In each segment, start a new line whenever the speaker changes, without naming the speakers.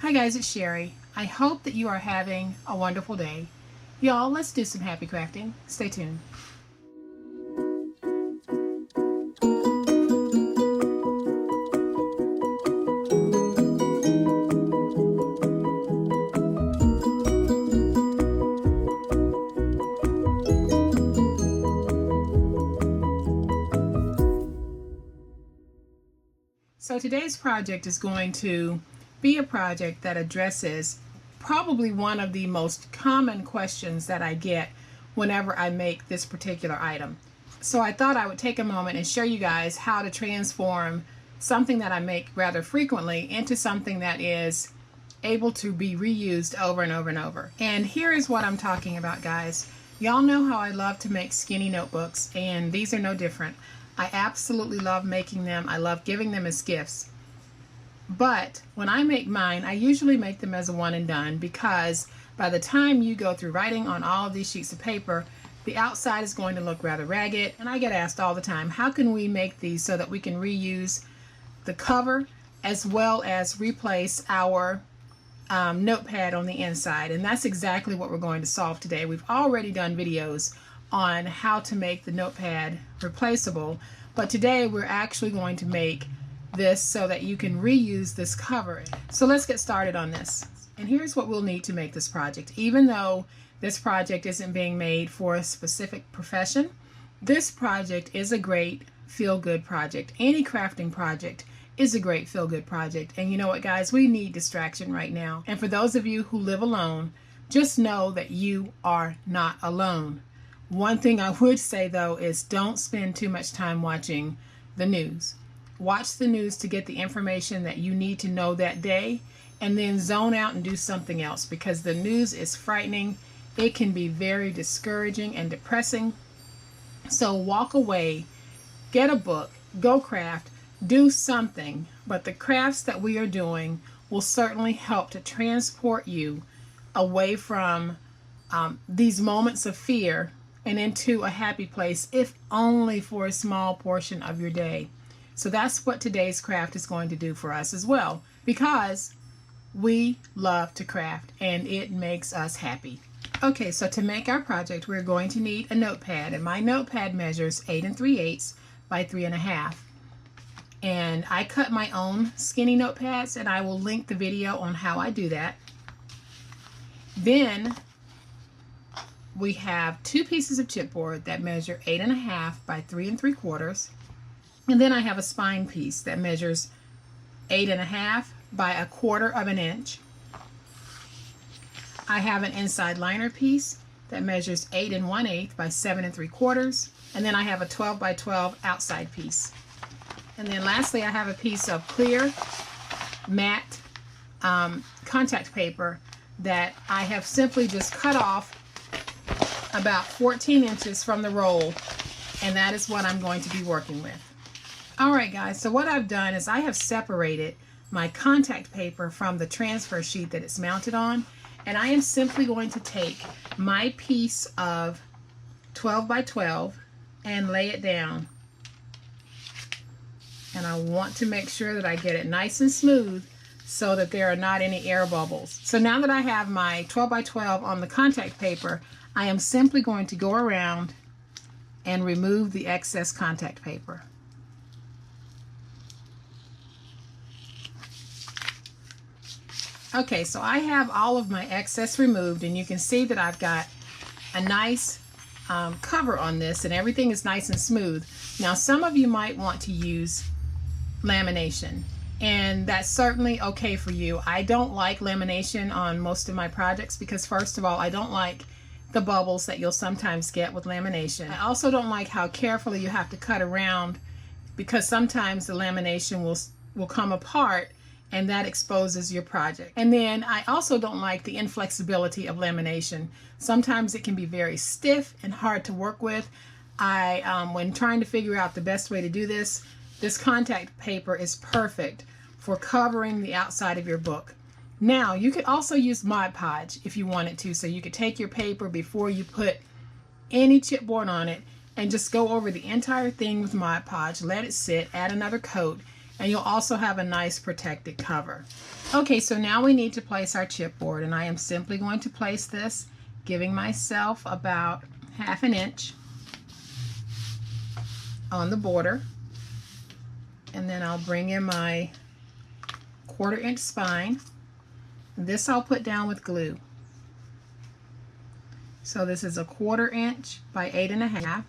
Hi guys, it's Sherry. I hope that you are having a wonderful day. Y'all, let's do some happy crafting. Stay tuned. So today's project is going to be a project that addresses probably one of the most common questions that I get whenever I make this particular item. So I thought I would take a moment and show you guys how to transform something that I make rather frequently into something that is able to be reused over and over and over. And here is what I'm talking about, guys. Y'all know how I love to make skinny notebooks, and these are no different. I absolutely love making them. I love giving them as gifts. But when I make mine, I usually make them as a one and done, because by the time you go through writing on all of these sheets of paper, the outside is going to look rather ragged. And I get asked all the time, how can we make these so that we can reuse the cover as well as replace our notepad on the inside? And that's exactly what we're going to solve today. We've already done videos on how to make the notepad replaceable, but today we're actually going to make this so that you can reuse this cover. So let's get started on this. And here's what we'll need to make this project. Even though this project isn't being made for a specific profession, this project is a great feel-good project. Any crafting project is a great feel-good project. And you know what, guys, we need distraction right now. And for those of you who live alone, just know that you are not alone. One thing I would say though is don't spend too much time watching the news. Watch the news to get the information that you need to know that day, and then zone out and do something else, because the news is frightening. It can be very discouraging and depressing. So walk away, get a book, go craft, do something. But the crafts that we are doing will certainly help to transport you away from these moments of fear and into a happy place, if only for a small portion of your day. So that's what today's craft is going to do for us as well, because we love to craft and it makes us happy. Okay, so to make our project, we're going to need a notepad, and my notepad measures 8 3/8 by 3 1/2. And I cut my own skinny notepads, and I will link the video on how I do that. Then we have 2 pieces of chipboard that measure 8 1/2 by 3 3/4. And then I have a spine piece that measures 8 1/2 by 1/4 inch. I have an inside liner piece that measures 8 1/8 by 7 3/4. And then I have a 12 by 12 outside piece. And then lastly, I have a piece of clear matte contact paper that I have simply just cut off about 14 inches from the roll, and that is what I'm going to be working with. Alright guys, so what I've done is I have separated my contact paper from the transfer sheet that it's mounted on, and I am simply going to take my piece of 12 by 12 and lay it down. And I want to make sure that I get it nice and smooth so that there are not any air bubbles. So now that I have my 12 by 12 on the contact paper, I am simply going to go around and remove the excess contact paper. Okay, so I have all of my excess removed, and you can see that I've got a nice cover on this, and everything is nice and smooth. Now, some of you might want to use lamination, and that's certainly okay for you. I don't like lamination on most of my projects because, first of all, I don't like the bubbles that you'll sometimes get with lamination. I also don't like how carefully you have to cut around, because sometimes the lamination will come apart, and that exposes your project. And then I also don't like the inflexibility of lamination. Sometimes it can be very stiff and hard to work with. When trying to figure out the best way to do this contact paper is perfect for covering the outside of your book. Now, you could also use Mod Podge if you wanted to, so you could take your paper before you put any chipboard on it and just go over the entire thing with Mod Podge, let it sit, add another coat, and you'll also have a nice protected cover. Okay, so now we need to place our chipboard, and I am simply going to place this, giving myself about 1/2 inch on the border, and then I'll bring in my 1/4 inch spine. This I'll put down with glue. So this is a 1/4 inch by 8 1/2.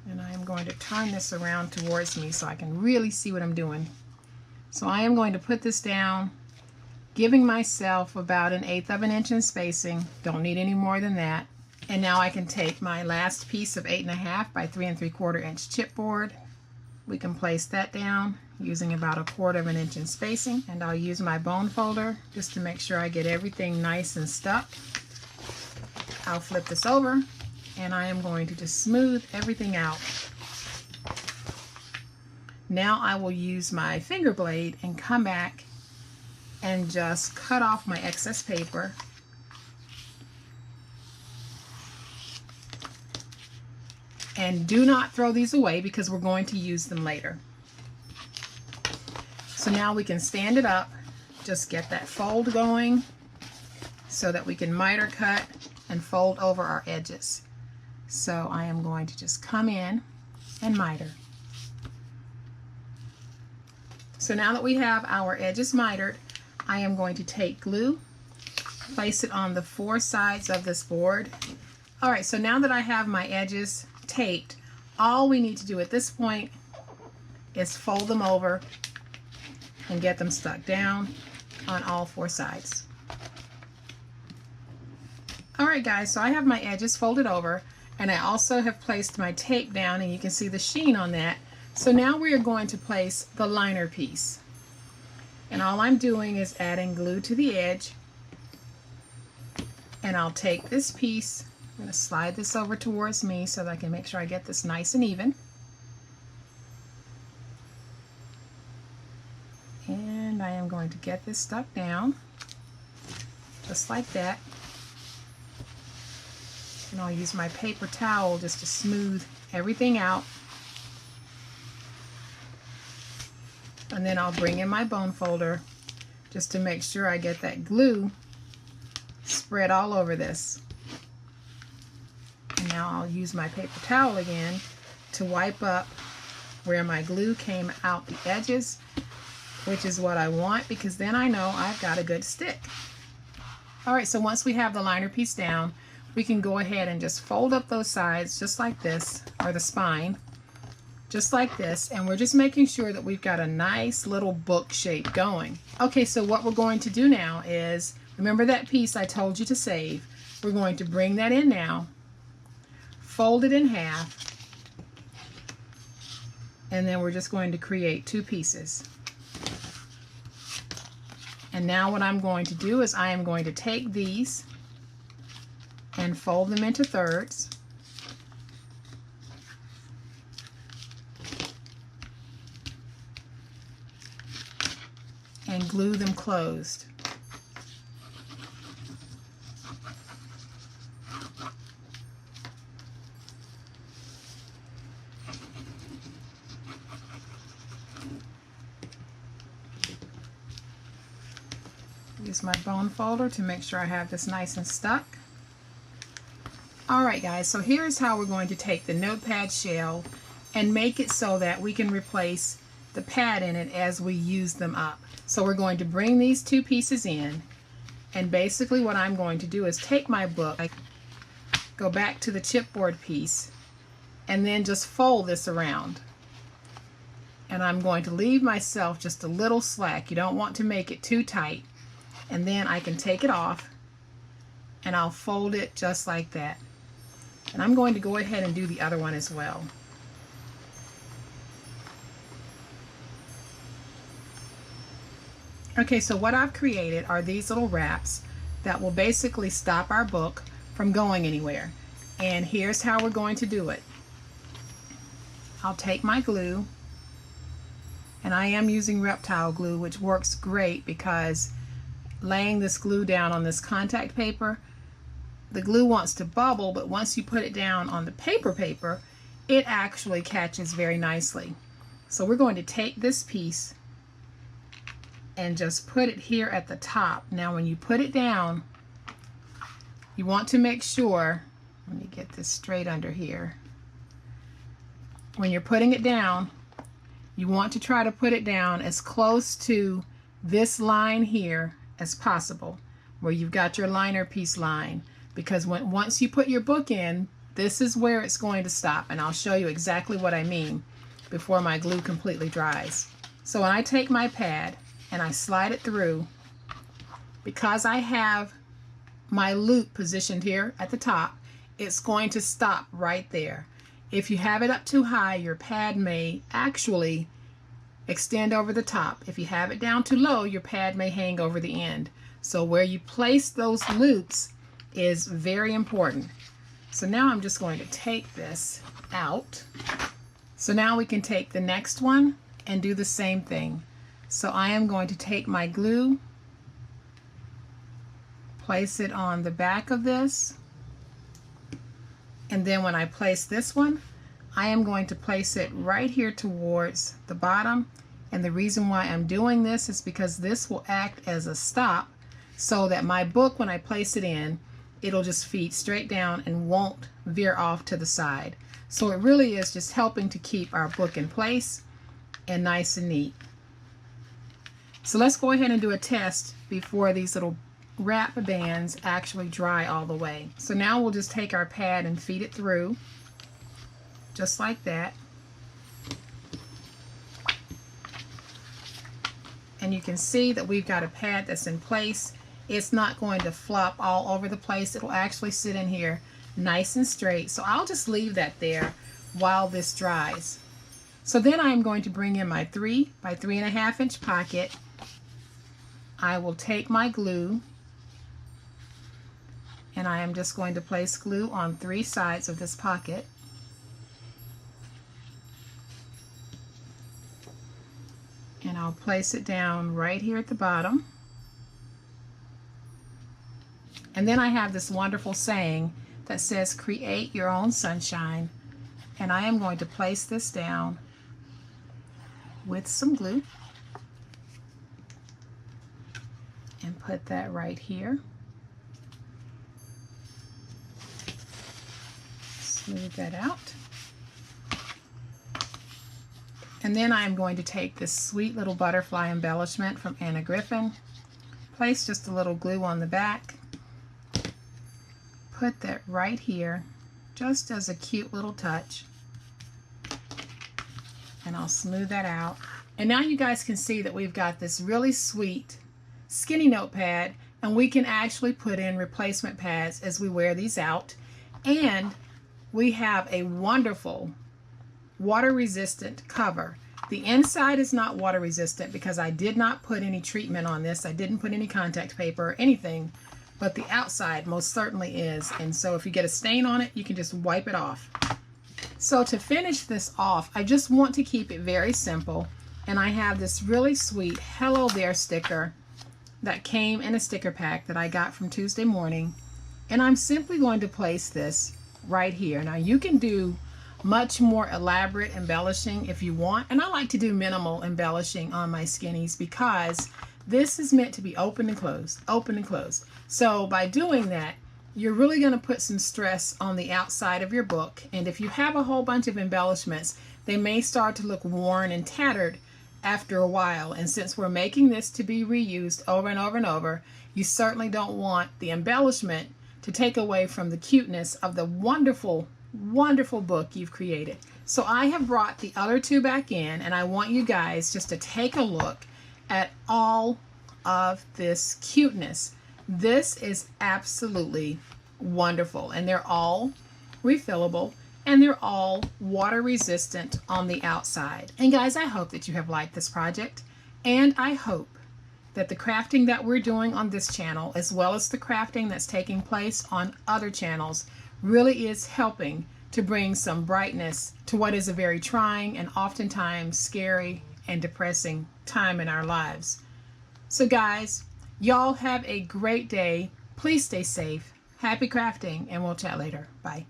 And I am going to turn this around towards me so I can really see what I'm doing. So I am going to put this down, giving myself about 1/8 inch in spacing. Don't need any more than that. And now I can take my last piece of 8 1/2 by 3 3/4 inch chipboard. We can place that down using about 1/4 inch in spacing, and I'll use my bone folder just to make sure I get everything nice and stuck. I'll flip this over, and I am going to just smooth everything out. Now I will use my finger blade and come back and just cut off my excess paper. And do not throw these away because we're going to use them later. So now we can stand it up, just get that fold going so that we can miter cut and fold over our edges. So I am going to just come in and miter. So now that we have our edges mitered, I am going to take glue, place it on the 4 sides of this board. Alright, so now that I have my edges taped, all we need to do at this point is fold them over and get them stuck down on all 4 sides. Alright guys, so I have my edges folded over, and I also have placed my tape down, and you can see the sheen on that. So now we are going to place the liner piece, and all I'm doing is adding glue to the edge, and I'll take this piece, I'm going to slide this over towards me so that I can make sure I get this nice and even. And I am going to get this stuck down, just like that. And I'll use my paper towel just to smooth everything out. And then I'll bring in my bone folder just to make sure I get that glue spread all over this. And now I'll use my paper towel again to wipe up where my glue came out the edges, which is what I want, because then I know I've got a good stick. Alright, so once we have the liner piece down, we can go ahead and just fold up those sides just like this, or the spine, just like this, and we're just making sure that we've got a nice little book shape going. Okay, so what we're going to do now is, remember that piece I told you to save? We're going to bring that in now, fold it in half, and then we're just going to create 2 pieces. And now what I'm going to do is I am going to take these and fold them into thirds. And glue them closed. Use my bone folder to make sure I have this nice and stuck. Alright guys, so here's how we're going to take the Notepad shell and make it so that we can replace the pad in it as we use them up. So we're going to bring these 2 pieces in, and basically what I'm going to do is take my book, go back to the chipboard piece, and then just fold this around. And I'm going to leave myself just a little slack. You don't want to make it too tight. And then I can take it off and I'll fold it just like that. And I'm going to go ahead and do the other one as well. Okay, so what I've created are these little wraps that will basically stop our book from going anywhere. And here's how we're going to do it. I'll take my glue, and I am using reptile glue, which works great because laying this glue down on this contact paper, the glue wants to bubble, but once you put it down on the paper, it actually catches very nicely. So we're going to take this piece and just put it here at the top. Now when you put it down, you want to make sure, let me get this straight under here. When you're putting it down, you want to try to put it down as close to this line here as possible, where you've got your liner piece line, because once you put your book in, this is where it's going to stop, and I'll show you exactly what I mean before my glue completely dries. So when I take my pad and I slide it through, because I have my loop positioned here at the top, it's going to stop right there. If you have it up too high, your pad may actually extend over the top. If you have it down too low, your pad may hang over the end. So where you place those loops is very important. So now I'm just going to take this out. So now we can take the next one and do the same thing. So I am going to take my glue, place it on the back of this, and then when I place this one, I am going to place it right here towards the bottom. And the reason why I'm doing this is because this will act as a stop, so that my book, when I place it in, it'll just feed straight down and won't veer off to the side. So it really is just helping to keep our book in place and nice and neat. So let's go ahead and do a test before these little wrap bands actually dry all the way. So now we'll just take our pad and feed it through, just like that. And you can see that we've got a pad that's in place. It's not going to flop all over the place. It'll actually sit in here nice and straight. So I'll just leave that there while this dries. So then I'm going to bring in my 3 by 3.5 inch pocket. I will take my glue, and I am just going to place glue on 3 sides of this pocket. And I'll place it down right here at the bottom. And then I have this wonderful saying that says, create your own sunshine. And I am going to place this down with some glue and put that right here. Smooth that out. And then I'm going to take this sweet little butterfly embellishment from Anna Griffin, place just a little glue on the back, put that right here just as a cute little touch, and I'll smooth that out. And now you guys can see that we've got this really sweet skinny notepad, and we can actually put in replacement pads as we wear these out. And we have a wonderful water resistant cover. The inside is not water resistant because I did not put any treatment on this. I didn't put any contact paper or anything, but the outside most certainly is. And so if you get a stain on it, you can just wipe it off. So to finish this off, I just want to keep it very simple. And I have this really sweet Hello There sticker that came in a sticker pack that I got from Tuesday Morning. And I'm simply going to place this right here. Now you can do much more elaborate embellishing if you want, and I like to do minimal embellishing on my skinnies because this is meant to be open and closed, open and closed. So by doing that, you're really going to put some stress on the outside of your book, and if you have a whole bunch of embellishments, they may start to look worn and tattered after a while. And since we're making this to be reused over and over and over, you certainly don't want the embellishment to take away from the cuteness of the wonderful book you've created. So I have brought the other 2 back in, and I want you guys just to take a look at all of this cuteness. This is absolutely wonderful, and they're all refillable, and they're all water resistant on the outside. And guys, I hope that you have liked this project, and I hope that the crafting that we're doing on this channel, as well as the crafting that's taking place on other channels, really is helping to bring some brightness to what is a very trying and oftentimes scary and depressing time in our lives. So guys, y'all have a great day. Please stay safe. Happy crafting, and we'll chat later. Bye.